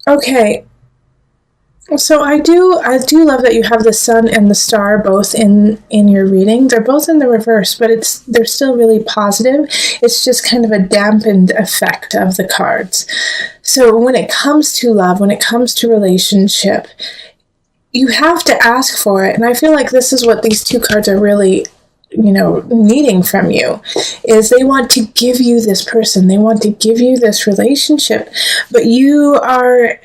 Okay. So I do love that you have the sun and the star both in your reading. They're both in the reverse, but they're still really positive. It's just kind of a dampened effect of the cards. So when it comes to love, when it comes to relationship, you have to ask for it. And I feel like this is what these two cards are really, needing from you, is they want to give you this person. They want to give you this relationship, but you are,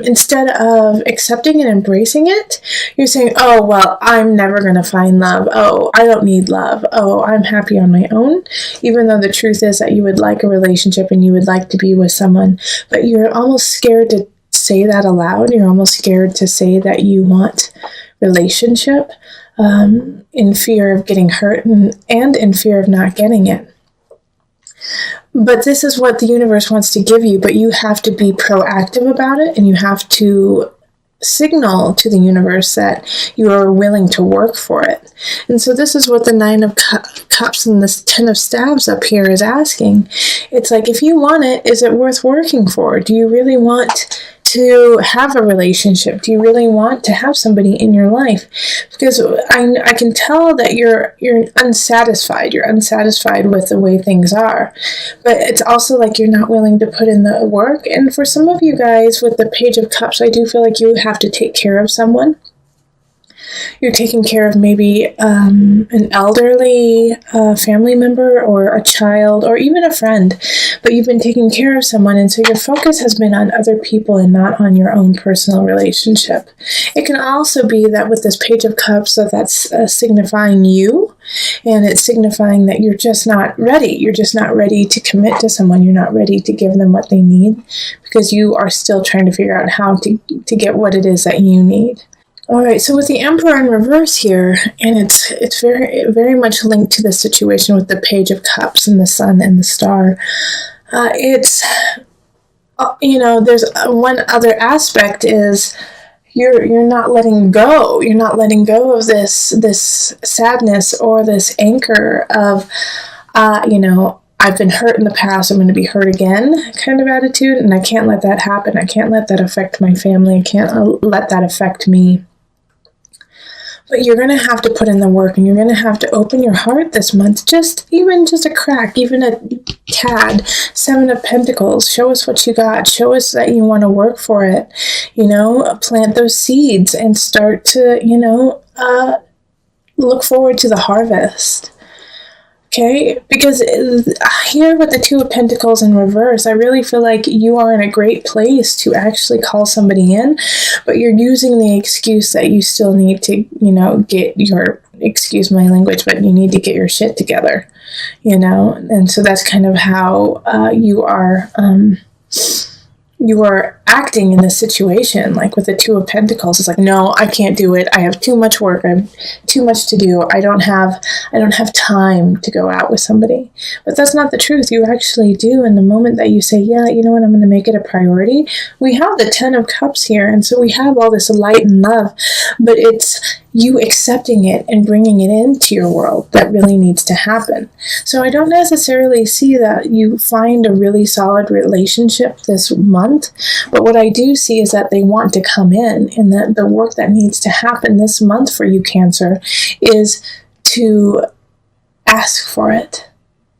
instead of accepting and embracing it, you're saying, oh, well, I'm never going to find love. Oh, I don't need love. Oh, I'm happy on my own. Even though the truth is that you would like a relationship and you would like to be with someone, but you're almost scared to say that aloud. You're almost scared to say that you want relationship, in fear of getting hurt and in fear of not getting it. But this is what the universe wants to give you, but you have to be proactive about it, and you have to signal to the universe that you are willing to work for it. And so this is what the Nine of Cups and this Ten of Staves up here is asking. It's like, if you want it, is it worth working for? Do you really want to have a relationship? Do you really want to have somebody in your life? Because I can tell that you're unsatisfied. You're unsatisfied with the way things are. But it's also like you're not willing to put in the work. And for some of you guys with the Page of Cups, I do feel like you have to take care of someone. You're taking care of maybe an elderly family member or a child or even a friend, but you've been taking care of someone, and so your focus has been on other people and not on your own personal relationship. It can also be that with this Page of Cups, that's signifying you, and it's signifying that you're just not ready. You're just not ready to commit to someone. You're not ready to give them what they need because you are still trying to figure out how to get what it is that you need. All right, so with the Emperor in reverse here, and it's very, very much linked to the situation with the Page of Cups and the Sun and the Star. There's one other aspect is you're not letting go. You're not letting go of this sadness or this anchor of, I've been hurt in the past, I'm going to be hurt again kind of attitude, and I can't let that happen. I can't let that affect my family. I can't let that affect me. But you're going to have to put in the work, and you're going to have to open your heart this month, just a crack, even a tad. Seven of Pentacles, show us what you got. Show us that you want to work for it. Plant those seeds and start to, look forward to the harvest. Okay, because here with the Two of Pentacles in reverse, I really feel like you are in a great place to actually call somebody in, but you're using the excuse that you still need to, get your, excuse my language, but you need to get your shit together, and so that's kind of how you are acting in this situation. Like with the Two of Pentacles, it's like, no, I can't do it. I have too much work. I have too much to do. I don't have time to go out with somebody. But that's not the truth. You actually do. In the moment that you say, yeah, you know what, I'm going to make it a priority. We have the Ten of Cups here. And so we have all this light and love, but it's you accepting it and bringing it into your world that really needs to happen. So I don't necessarily see that you find a really solid relationship this month, but what I do see is that they want to come in, and that the work that needs to happen this month for you, Cancer, is to ask for it.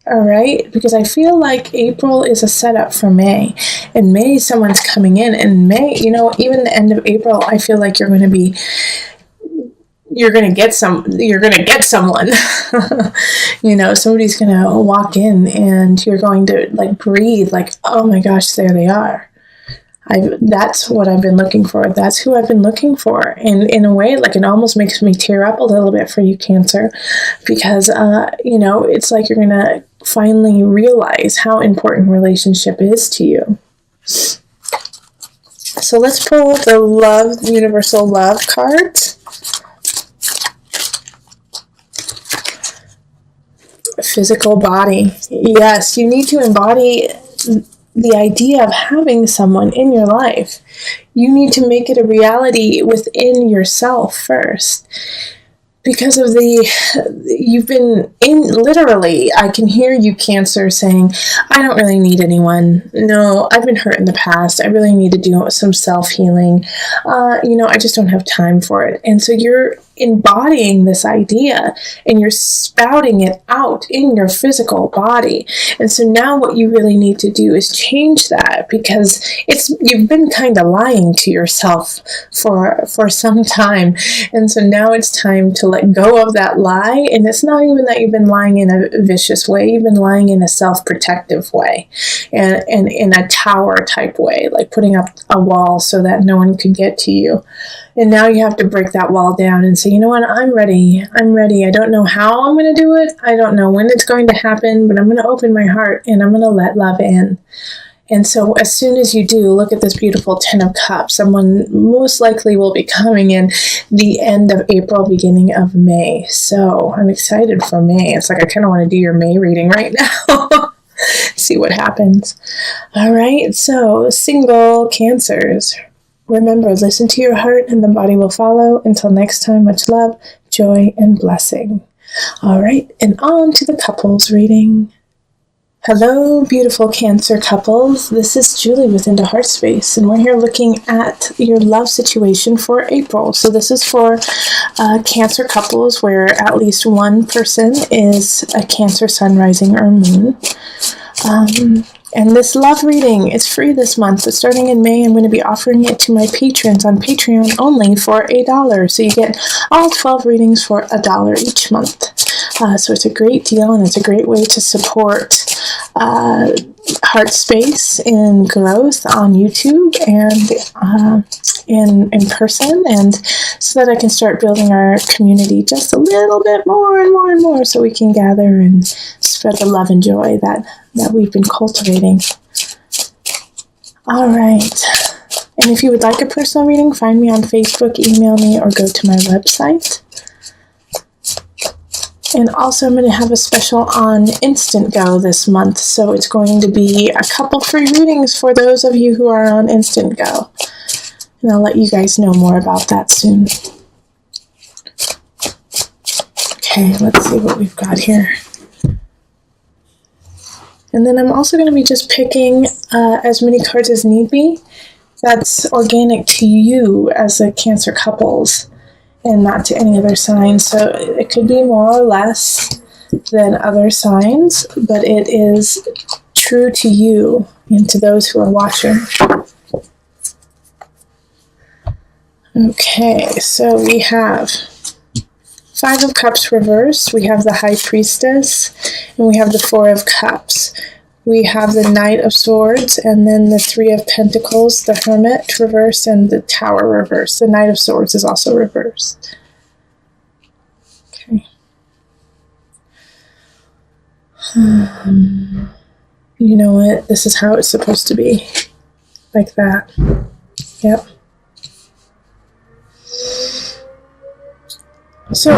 All right, because I feel like April is a setup for May, and May someone's coming in, and May, even the end of April, I feel like you're going to get someone. Somebody's going to walk in, and you're going to breathe oh my gosh, there they are. That's what I've been looking for. That's who I've been looking for. And in a way, it almost makes me tear up a little bit for you, Cancer, because, it's like you're going to finally realize how important relationship is to you. So let's pull the Universal Love cards. Physical body. Yes, you need to embody the idea of having someone in your life. You need to make it a reality within yourself first. because of you've been in, literally, I can hear you, Cancer, saying, I don't really need anyone. No, I've been hurt in the past. I really need to do some self-healing. I just don't have time for it. And so you're embodying this idea and you're spouting it out in your physical body. And so now what you really need to do is change that, because you've been kind of lying to yourself for some time. And so now it's time to let go of that lie. And it's not even that you've been lying in a vicious way. You've been lying in a self-protective way, and in a tower type way, like putting up a wall so that no one could get to you. And now you have to break that wall down and say, you know what, I'm ready. I don't know how I'm going to do it. I don't know when it's going to happen, but I'm going to open my heart and I'm going to let love in. And so as soon as you do, look at this beautiful 10 of Cups. Someone most likely will be coming in the end of April, beginning of May. So I'm excited for May. It's like I kind of want to do your May reading right now. See what happens. All right. So single Cancers. Remember, listen to your heart and the body will follow. Until next time, much love, joy, and blessing. All right, and on to the couples reading. Hello, beautiful Cancer couples. This is Julie with Into Heart Space, and we're here looking at your love situation for April. So this is for Cancer couples where at least one person is a Cancer sun, rising, or moon. And this love reading is free this month, but starting in May, I'm going to be offering it to my patrons on Patreon only for $1. So you get all 12 readings for $1 each month. So it's a great deal, and it's a great way to support Heart Space in growth on YouTube and in person, and so that I can start building our community just a little bit more and more and more, so we can gather and spread the love and joy that we've been cultivating. All right. And if you would like a personal reading, find me on Facebook, email me, or go to my website. And also, I'm going to have a special on Instant Go this month. So it's going to be a couple free readings for those of you who are on Instant Go. And I'll let you guys know more about that soon. Okay, let's see what we've got here. And then I'm also going to be just picking as many cards as need be. That's organic to you as a Cancer couples, and not to any other sign. So it could be more or less than other signs, but it is true to you and to those who are watching. Okay, so we have 5 of Cups reversed, we have the High Priestess, and we have the 4 of Cups. We have the Knight of Swords, and then the 3 of Pentacles, the Hermit reversed, and the Tower reversed. The Knight of Swords is also reversed. Okay. You know what? This is how it's supposed to be. Like that. Yep. So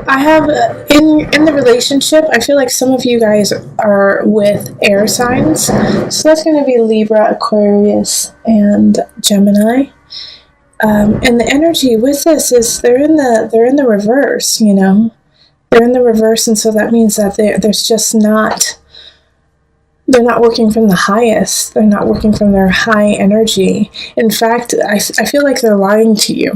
I have, in the relationship, I feel like some of you guys are with air signs. So that's going to be Libra, Aquarius, and Gemini. And the energy with this is they're in the reverse, you know. They're in the reverse, and so that means that there's just not, they're not working from the highest. They're not working from their high energy. In fact, I feel like they're lying to you.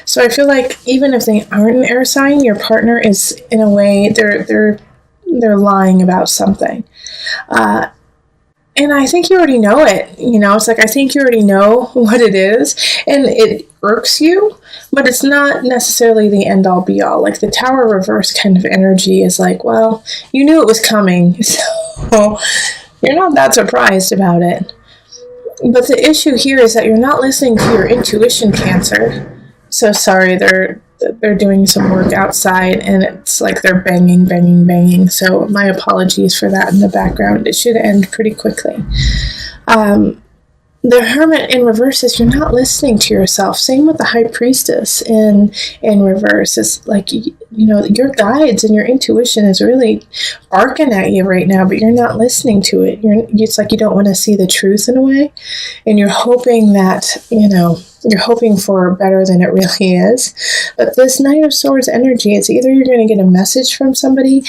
So I feel like even if they aren't an air sign, your partner is, in a way, they're lying about something. And I think you already know it. You know, it's like, I think you already know what it is, and it irks you, but it's not necessarily the end all be all. Like the Tower reverse kind of energy is like, well, you knew it was coming, so you're not that surprised about it. But the issue here is that you're not listening to your intuition, Cancer. So sorry, they're doing some work outside, and it's like they're banging, banging, banging. So my apologies for that in the background. It should end pretty quickly. The Hermit in reverse is you're not listening to yourself. Same with the High Priestess in reverse. It's like your guides and your intuition is really barking at you right now, but you're not listening to it. It's like you don't want to see the truth in a way, and you're hoping that, you're hoping for better than it really is. But this Knight of Swords energy, it's either you're going to get a message from somebody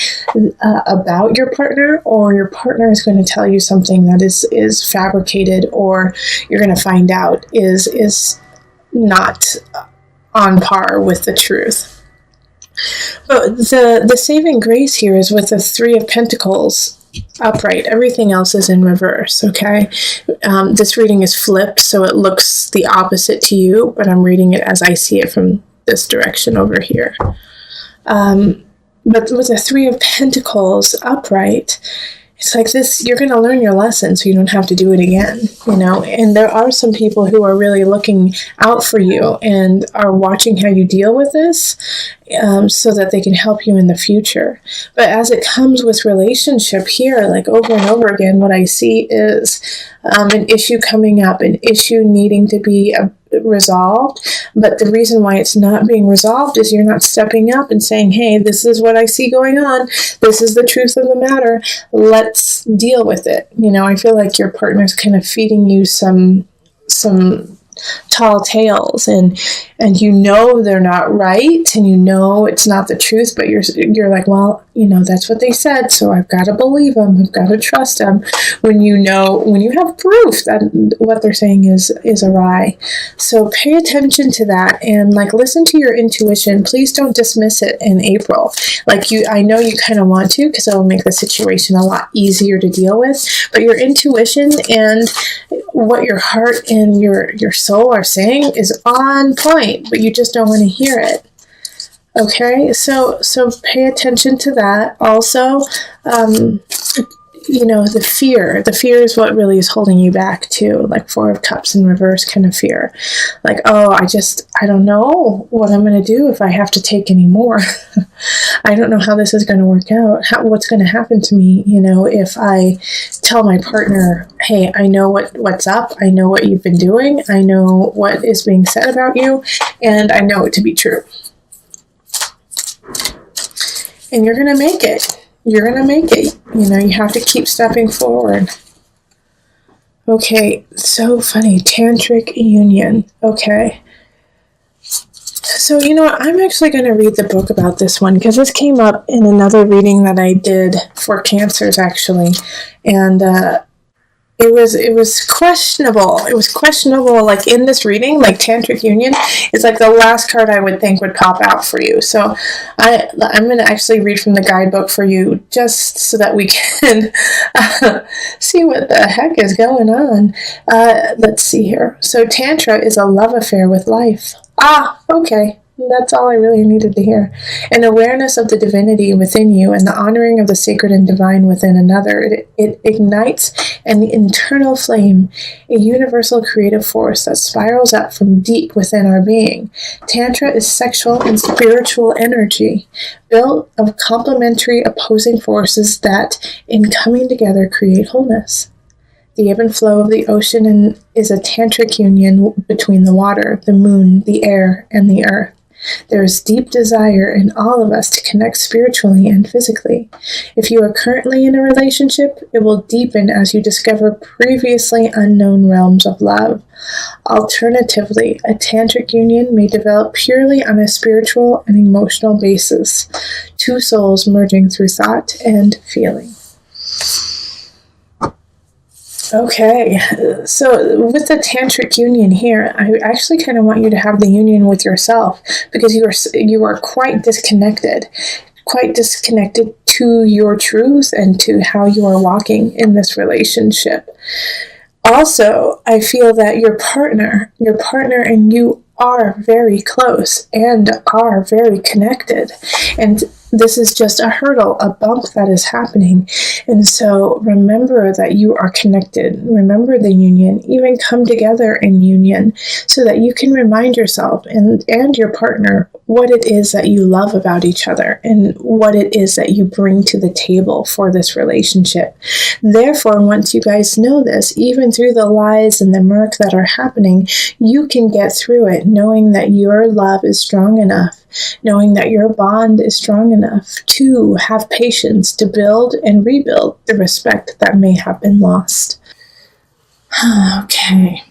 about your partner, or your partner is going to tell you something that is fabricated, or you're going to find out is not on par with the truth. But the saving grace here is with the Three of Pentacles upright. Everything else is in reverse, okay? This reading is flipped, so it looks the opposite to you, but I'm reading it as I see it from this direction over here. But with the Three of Pentacles upright, it's like this, you're going to learn your lesson so you don't have to do it again, and there are some people who are really looking out for you and are watching how you deal with this, so that they can help you in the future. But as it comes with relationship here, like over and over again, what I see is an issue coming up, an issue needing to be resolved. But the reason why it's not being resolved is you're not stepping up and saying, hey, this is what I see going on. This is the truth of the matter. Let's deal with it. I feel like your partner's kind of feeding you some tall tales, and they're not right, and it's not the truth, but you're like, well, that's what they said, so I've got to believe them, I've got to trust them, when you have proof that what they're saying is awry. So pay attention to that, and listen to your intuition. Please don't dismiss it in April. I know you kind of want to, because it will make the situation a lot easier to deal with, but your intuition and what your heart and your soul are saying is on point, but you just don't want to hear it. Okay, so pay attention to that. Also, the fear is what really is holding you back too, like Four of Cups in reverse kind of fear. I don't know what I'm going to do if I have to take any more. I don't know how this is going to work out. What's going to happen to me, if I tell my partner, hey, I know what's up. I know what you've been doing. I know what is being said about you, and I know it to be true. And you're going to make it. You're going to make it. You have to keep stepping forward. Okay, so funny. Tantric union. Okay. So, I'm actually going to read the book about this one, because this came up in another reading that I did for Cancers, actually. And it was questionable. It was questionable, in this reading, Tantric Union is the last card I would think would pop out for you. So I'm going to actually read from the guidebook for you, just so that we can see what the heck is going on. Let's see here. So Tantra is a love affair with life. Okay. That's all I really needed to hear. An awareness of the divinity within you and the honoring of the sacred and divine within another. It ignites an internal flame, a universal creative force that spirals up from deep within our being. Tantra is sexual and spiritual energy, built of complementary opposing forces that, in coming together, create wholeness. The ebb and flow of the ocean is a tantric union between the water, the moon, the air, and the earth. There is deep desire in all of us to connect spiritually and physically. If you are currently in a relationship, it will deepen as you discover previously unknown realms of love. Alternatively, a tantric union may develop purely on a spiritual and emotional basis, two souls merging through thought and feeling. Okay, so with the tantric union here, I actually kind of want you to have the union with yourself, because you are quite disconnected to your truth and to how you are walking in this relationship. Also, I feel that your partner and you are very close and are very connected, and this is just a hurdle, a bump that is happening. And so remember that you are connected. Remember the union. Even come together in union so that you can remind yourself and your partner what it is that you love about each other and what it is that you bring to the table for this relationship. Therefore, once you guys know this, even through the lies and the murk that are happening, you can get through it knowing that your love is strong enough knowing that your bond is strong enough to have patience to build and rebuild the respect that may have been lost. Okay.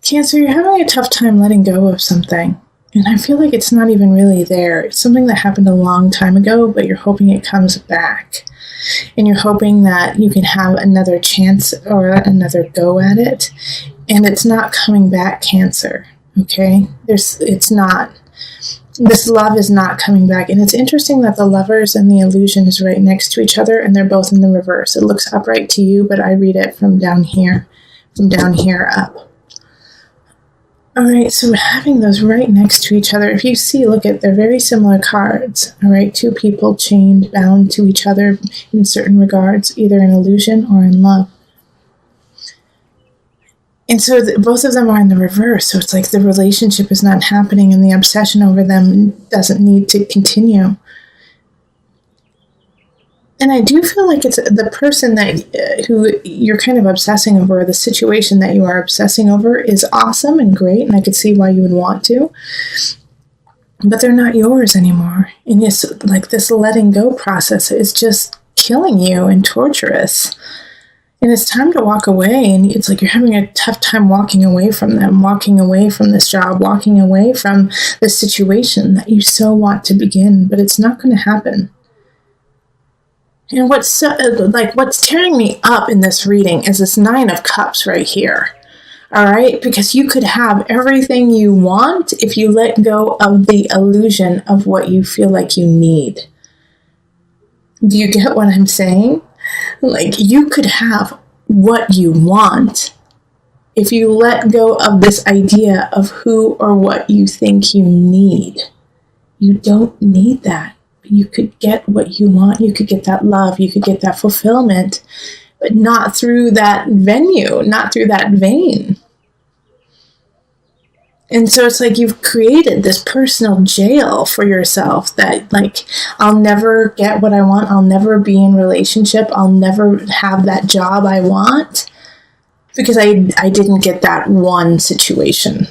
Cancer, you're having a tough time letting go of something. And I feel like it's not even really there. It's something that happened a long time ago, but you're hoping it comes back. And you're hoping that you can have another chance or another go at it. And it's not coming back, Cancer. Okay? It's not. This love is not coming back. And it's interesting that the Lovers and the Illusion is right next to each other, and they're both in the reverse. It looks upright to you, but I read it from down here up. All right, so having those right next to each other, if you see, look at, they're very similar cards. All right, two people chained, bound to each other in certain regards, either in illusion or in love. And so both of them are in the reverse. So it's like the relationship is not happening and the obsession over them doesn't need to continue. And I do feel like it's the person that who you're kind of obsessing over, or the situation that you are obsessing over is awesome and great, and I could see why you would want to. But they're not yours anymore. And it's like this letting go process is just killing you and torturous. And it's time to walk away. And it's like you're having a tough time walking away from them, walking away from this job, walking away from this situation that you so want to begin, but it's not going to happen. And what's tearing me up in this reading is this 9 of Cups right here. All right? Because you could have everything you want if you let go of the illusion of what you feel like you need. Do you get what I'm saying? Like, you could have what you want if you let go of this idea of who or what you think you need. You don't need that. You could get what you want. You could get that love. You could get that fulfillment, but not through that venue, not through that vein. And so it's like you've created this personal jail for yourself that, like, I'll never get what I want. I'll never be in relationship. I'll never have that job I want because I didn't get that one situation.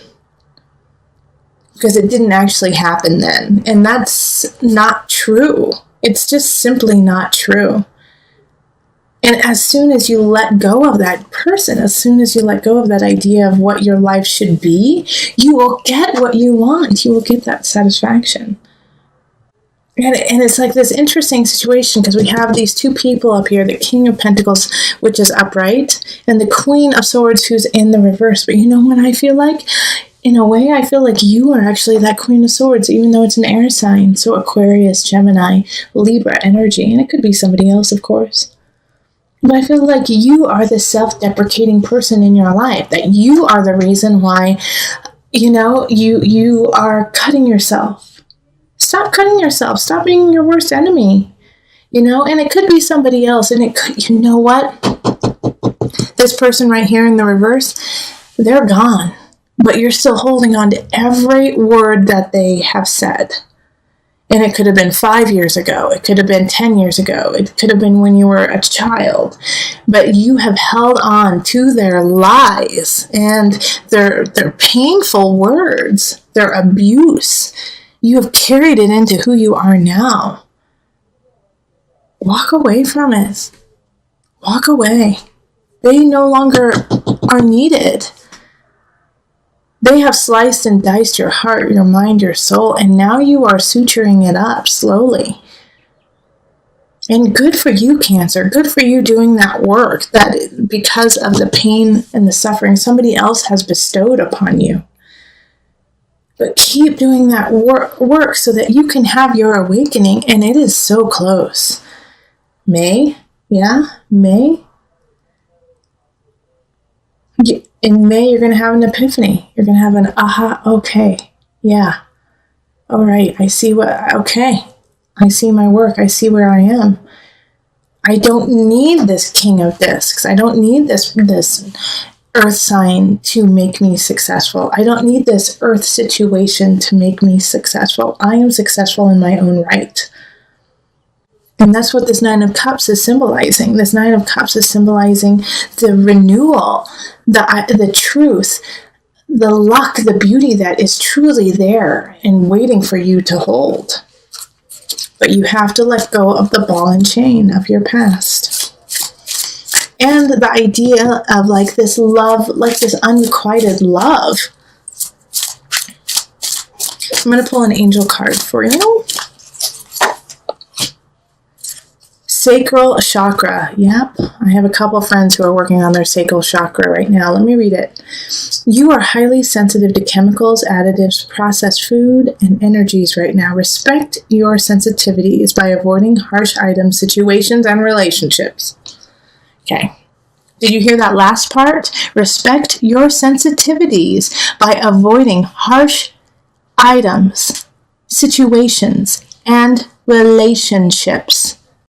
Because it didn't actually happen then. And that's not true. It's just simply not true. And as soon as you let go of that person, as soon as you let go of that idea of what your life should be, you will get what you want. You will get that satisfaction. And it's like this interesting situation because we have these two people up here, the King of Pentacles, which is upright, and the Queen of Swords, who's in the reverse. But you know what I feel like? In a way, I feel like you are actually that Queen of Swords, even though it's an air sign. So Aquarius, Gemini, Libra energy. And it could be somebody else, of course. But I feel like you are the self-deprecating person in your life. That you are the reason why, you are cutting yourself. Stop cutting yourself. Stop being your worst enemy. And it could be somebody else. And it could, you know what? This person right here in the reverse, they're gone. But you're still holding on to every word that they have said. And it could have been 5 years ago. It could have been 10 years ago. It could have been when you were a child. But you have held on to their lies and their painful words, their abuse. You have carried it into who you are now. Walk away from it. Walk away. They no longer are needed. They have sliced and diced your heart, your mind, your soul, and now you are suturing it up slowly. And good for you, Cancer. Good for you doing that work that because of the pain and the suffering somebody else has bestowed upon you. But keep doing that work so that you can have your awakening, and it is so close. May? Yeah? May? In May, you're going to have an epiphany. You're going to have an aha, okay, yeah. All right, I see I see my work. I see where I am. I don't need this King of Discs. I don't need this earth sign to make me successful. I don't need this earth situation to make me successful. I am successful in my own right. And that's what this 9 of Cups is symbolizing. This 9 of Cups is symbolizing the renewal, the truth, the luck, the beauty that is truly there and waiting for you to hold. But you have to let go of the ball and chain of your past. And the idea of like this love, like this unrequited love. I'm going to pull an angel card for you. Sacral chakra. Yep. I have a couple friends who are working on their sacral chakra right now. Let me read it. You are highly sensitive to chemicals, additives, processed food, and energies right now. Respect your sensitivities by avoiding harsh items, situations, and relationships. Okay. Did you hear that last part? Respect your sensitivities by avoiding harsh items, situations, and relationships.